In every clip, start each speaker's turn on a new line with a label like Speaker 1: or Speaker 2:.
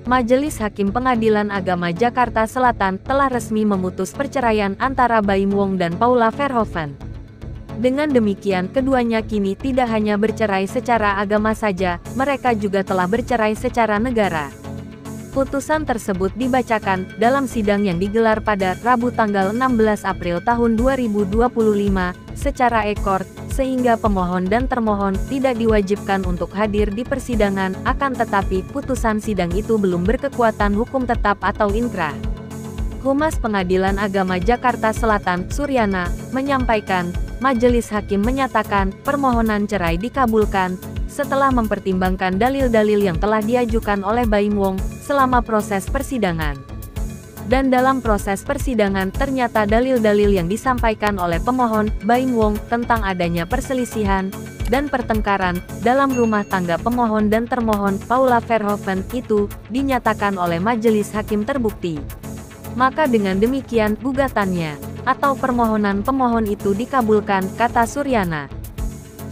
Speaker 1: Majelis Hakim Pengadilan Agama Jakarta Selatan telah resmi memutus perceraian antara Baim Wong dan Paula Verhoeven. Dengan demikian, keduanya kini tidak hanya bercerai secara agama saja, mereka juga telah bercerai secara negara. Putusan tersebut dibacakan dalam sidang yang digelar pada Rabu tanggal 16 April tahun 2025 secara e-court, sehingga pemohon dan termohon tidak diwajibkan untuk hadir di persidangan, akan tetapi putusan sidang itu belum berkekuatan hukum tetap atau inkrah. Humas Pengadilan Agama Jakarta Selatan, Suryana, menyampaikan, Majelis Hakim menyatakan permohonan cerai dikabulkan setelah mempertimbangkan dalil-dalil yang telah diajukan oleh Baim Wong selama proses persidangan. Dan dalam proses persidangan ternyata dalil-dalil yang disampaikan oleh pemohon, Baim Wong, tentang adanya perselisihan dan pertengkaran dalam rumah tangga pemohon dan termohon, Paula Verhoeven, itu dinyatakan oleh Majelis Hakim terbukti. Maka dengan demikian gugatannya atau permohonan pemohon itu dikabulkan, kata Suryana.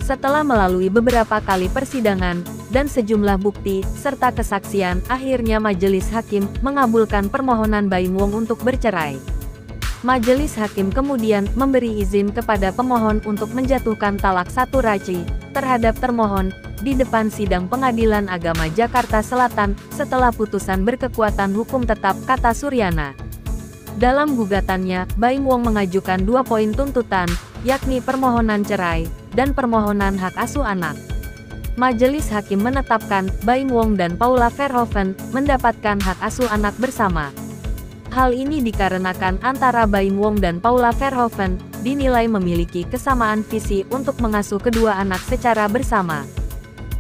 Speaker 1: Setelah melalui beberapa kali persidangan dan sejumlah bukti serta kesaksian, akhirnya Majelis Hakim mengabulkan permohonan Baim Wong untuk bercerai. Majelis Hakim kemudian memberi izin kepada pemohon untuk menjatuhkan talak satu raci terhadap termohon di depan sidang Pengadilan Agama Jakarta Selatan setelah putusan berkekuatan hukum tetap, kata Suryana. Dalam gugatannya, Baim Wong mengajukan 2 poin tuntutan, yakni permohonan cerai dan permohonan hak asuh anak. Majelis Hakim menetapkan Baim Wong dan Paula Verhoeven mendapatkan hak asuh anak bersama. Hal ini dikarenakan antara Baim Wong dan Paula Verhoeven dinilai memiliki kesamaan visi untuk mengasuh kedua anak secara bersama.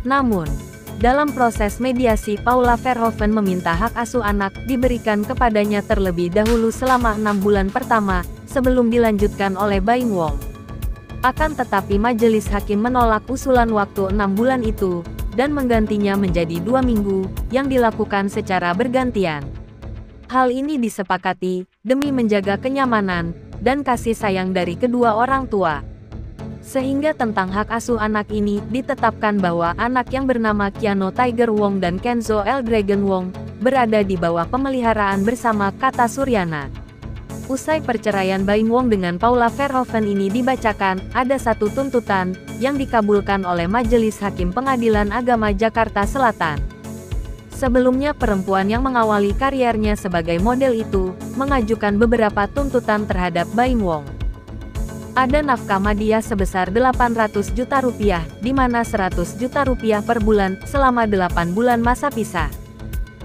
Speaker 1: Namun, dalam proses mediasi, Paula Verhoeven meminta hak asuh anak diberikan kepadanya terlebih dahulu selama 6 bulan pertama, sebelum dilanjutkan oleh Baim Wong. Akan tetapi Majelis Hakim menolak usulan waktu 6 bulan itu, dan menggantinya menjadi 2 minggu, yang dilakukan secara bergantian. Hal ini disepakati, demi menjaga kenyamanan, dan kasih sayang dari kedua orang tua. Sehingga tentang hak asuh anak ini, ditetapkan bahwa anak yang bernama Keanu Tiger Wong dan Kenzo L. Dragon Wong, berada di bawah pemeliharaan bersama, kata Suryana. Usai perceraian Baim Wong dengan Paula Verhoeven ini dibacakan, ada satu tuntutan, yang dikabulkan oleh Majelis Hakim Pengadilan Agama Jakarta Selatan. Sebelumnya perempuan yang mengawali kariernya sebagai model itu, mengajukan beberapa tuntutan terhadap Baim Wong. Ada nafkah madiah sebesar 800 juta rupiah, di mana 100 juta rupiah per bulan, selama 8 bulan masa pisah.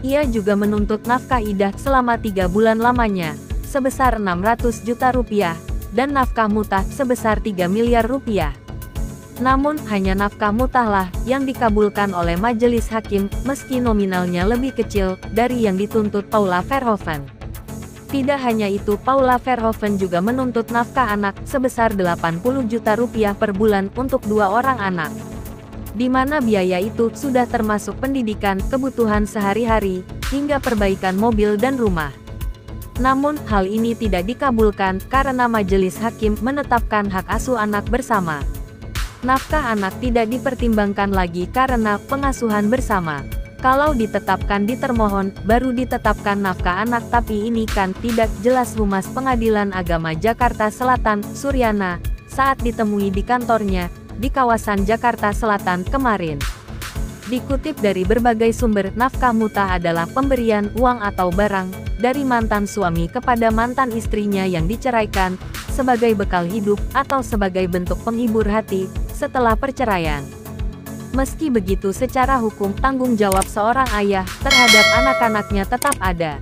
Speaker 1: Ia juga menuntut nafkah idah selama 3 bulan lamanya, sebesar 600 juta rupiah, dan nafkah mutah sebesar 3 miliar rupiah. Namun, hanya nafkah mutahlah yang dikabulkan oleh Majelis Hakim, meski nominalnya lebih kecil dari yang dituntut Paula Verhoeven. Tidak hanya itu, Paula Verhoeven juga menuntut nafkah anak sebesar 80 juta rupiah per bulan untuk 2 orang anak, di mana biaya itu sudah termasuk pendidikan, kebutuhan sehari-hari, hingga perbaikan mobil dan rumah. Namun, hal ini tidak dikabulkan karena Majelis Hakim menetapkan hak asuh anak bersama. Nafkah anak tidak dipertimbangkan lagi karena pengasuhan bersama. Kalau ditetapkan di termohon, baru ditetapkan nafkah anak, tapi ini kan tidak jelas. Humas Pengadilan Agama Jakarta Selatan, Suryana, saat ditemui di kantornya, di kawasan Jakarta Selatan kemarin. Dikutip dari berbagai sumber, nafkah mutah adalah pemberian uang atau barang dari mantan suami kepada mantan istrinya yang diceraikan, sebagai bekal hidup atau sebagai bentuk penghibur hati setelah perceraian. Meski begitu, secara hukum, tanggung jawab seorang ayah terhadap anak-anaknya tetap ada.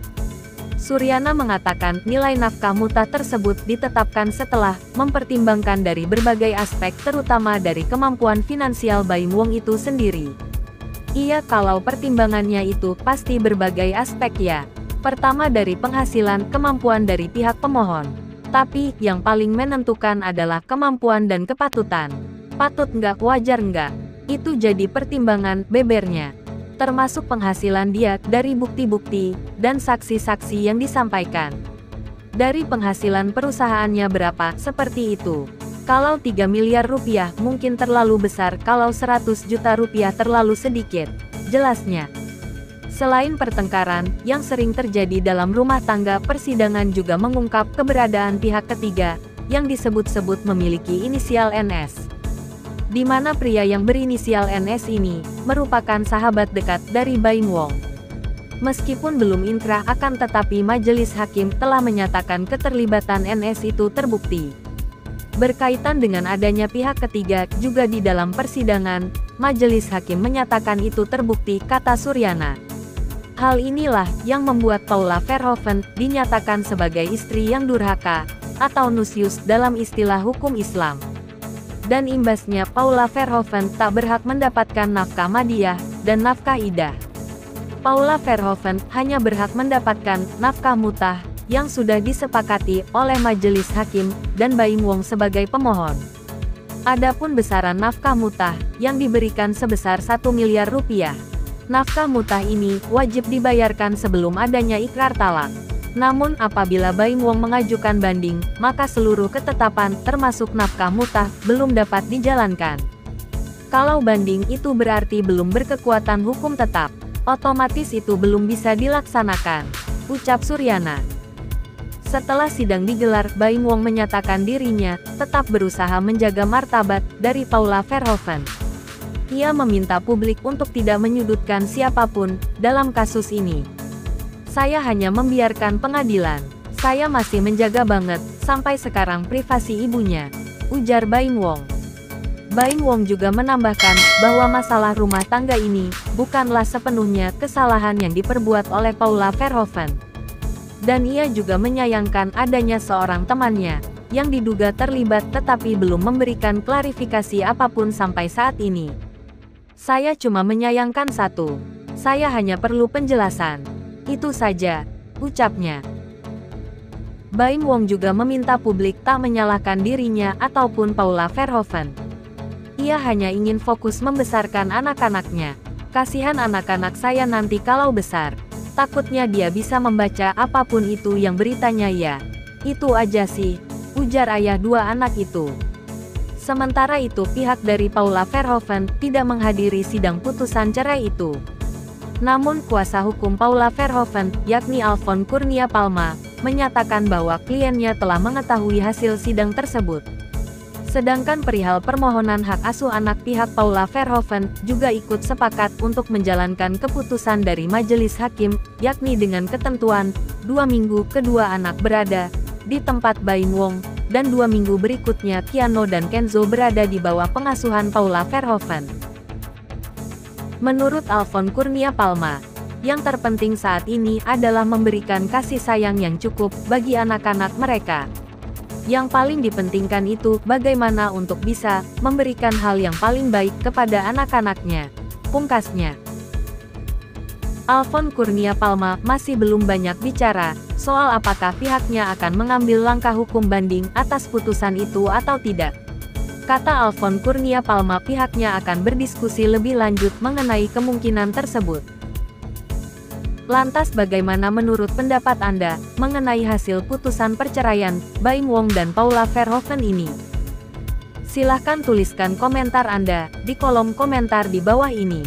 Speaker 1: Suryana mengatakan nilai nafkah mutah tersebut ditetapkan setelah mempertimbangkan dari berbagai aspek, terutama dari kemampuan finansial Baim Wong itu sendiri. Iya, kalau pertimbangannya itu pasti berbagai aspek ya. Pertama dari penghasilan, kemampuan dari pihak pemohon. Tapi, yang paling menentukan adalah kemampuan dan kepatutan. Patut nggak, wajar nggak? Itu jadi pertimbangan, bebernya. Termasuk penghasilan dia, dari bukti-bukti, dan saksi-saksi yang disampaikan. Dari penghasilan perusahaannya berapa, seperti itu. Kalau 3 miliar rupiah mungkin terlalu besar, kalau 100 juta rupiah terlalu sedikit, jelasnya. Selain pertengkaran yang sering terjadi dalam rumah tangga, persidangan juga mengungkap keberadaan pihak ketiga yang disebut-sebut memiliki inisial NS. Di mana pria yang berinisial NS ini merupakan sahabat dekat dari Baim Wong. Meskipun belum inkrah, akan tetapi majelis hakim telah menyatakan keterlibatan NS itu terbukti. Berkaitan dengan adanya pihak ketiga juga di dalam persidangan, majelis hakim menyatakan itu terbukti, kata Suryana. Hal inilah yang membuat Paula Verhoeven dinyatakan sebagai istri yang durhaka, atau nusyus dalam istilah hukum Islam. Dan imbasnya Paula Verhoeven tak berhak mendapatkan nafkah madiah dan nafkah idah. Paula Verhoeven hanya berhak mendapatkan nafkah mutah yang sudah disepakati oleh majelis hakim dan Baim Wong sebagai pemohon. Adapun besaran nafkah mutah yang diberikan sebesar 1 miliar rupiah. Nafkah mutah ini wajib dibayarkan sebelum adanya ikrar talak. Namun apabila Baim Wong mengajukan banding, maka seluruh ketetapan termasuk nafkah mutah belum dapat dijalankan. Kalau banding itu berarti belum berkekuatan hukum tetap, otomatis itu belum bisa dilaksanakan, ucap Suryana. Setelah sidang digelar, Baim Wong menyatakan dirinya tetap berusaha menjaga martabat dari Paula Verhoeven. Ia meminta publik untuk tidak menyudutkan siapapun dalam kasus ini. Saya hanya membiarkan pengadilan. Saya masih menjaga banget sampai sekarang privasi ibunya, ujar Baim Wong. Baim Wong juga menambahkan bahwa masalah rumah tangga ini bukanlah sepenuhnya kesalahan yang diperbuat oleh Paula Verhoeven. Dan ia juga menyayangkan adanya seorang temannya yang diduga terlibat tetapi belum memberikan klarifikasi apapun sampai saat ini. Saya cuma menyayangkan satu. Saya hanya perlu penjelasan. Itu saja, ucapnya. Baim Wong juga meminta publik tak menyalahkan dirinya ataupun Paula Verhoeven. Ia hanya ingin fokus membesarkan anak-anaknya. Kasihan anak-anak saya nanti kalau besar. Takutnya dia bisa membaca apapun itu yang beritanya ya. Itu aja sih, ujar ayah dua anak itu. Sementara itu pihak dari Paula Verhoeven tidak menghadiri sidang putusan cerai itu. Namun kuasa hukum Paula Verhoeven, yakni Alfon Kurnia Palma, menyatakan bahwa kliennya telah mengetahui hasil sidang tersebut. Sedangkan perihal permohonan hak asuh anak, pihak Paula Verhoeven juga ikut sepakat untuk menjalankan keputusan dari majelis hakim, yakni dengan ketentuan 2 minggu kedua anak berada di tempat Baim Wong, dan 2 minggu berikutnya Keanu dan Kenzo berada di bawah pengasuhan Paula Verhoeven. Menurut Alfon Kurnia Palma, yang terpenting saat ini adalah memberikan kasih sayang yang cukup bagi anak-anak mereka. Yang paling dipentingkan itu bagaimana untuk bisa memberikan hal yang paling baik kepada anak-anaknya, pungkasnya. Alfon Kurnia Palma masih belum banyak bicara soal apakah pihaknya akan mengambil langkah hukum banding atas putusan itu atau tidak. Kata Alfon Kurnia Palma, pihaknya akan berdiskusi lebih lanjut mengenai kemungkinan tersebut. Lantas bagaimana menurut pendapat Anda mengenai hasil putusan perceraian Baim Wong dan Paula Verhoeven ini? Silahkan tuliskan komentar Anda di kolom komentar di bawah ini.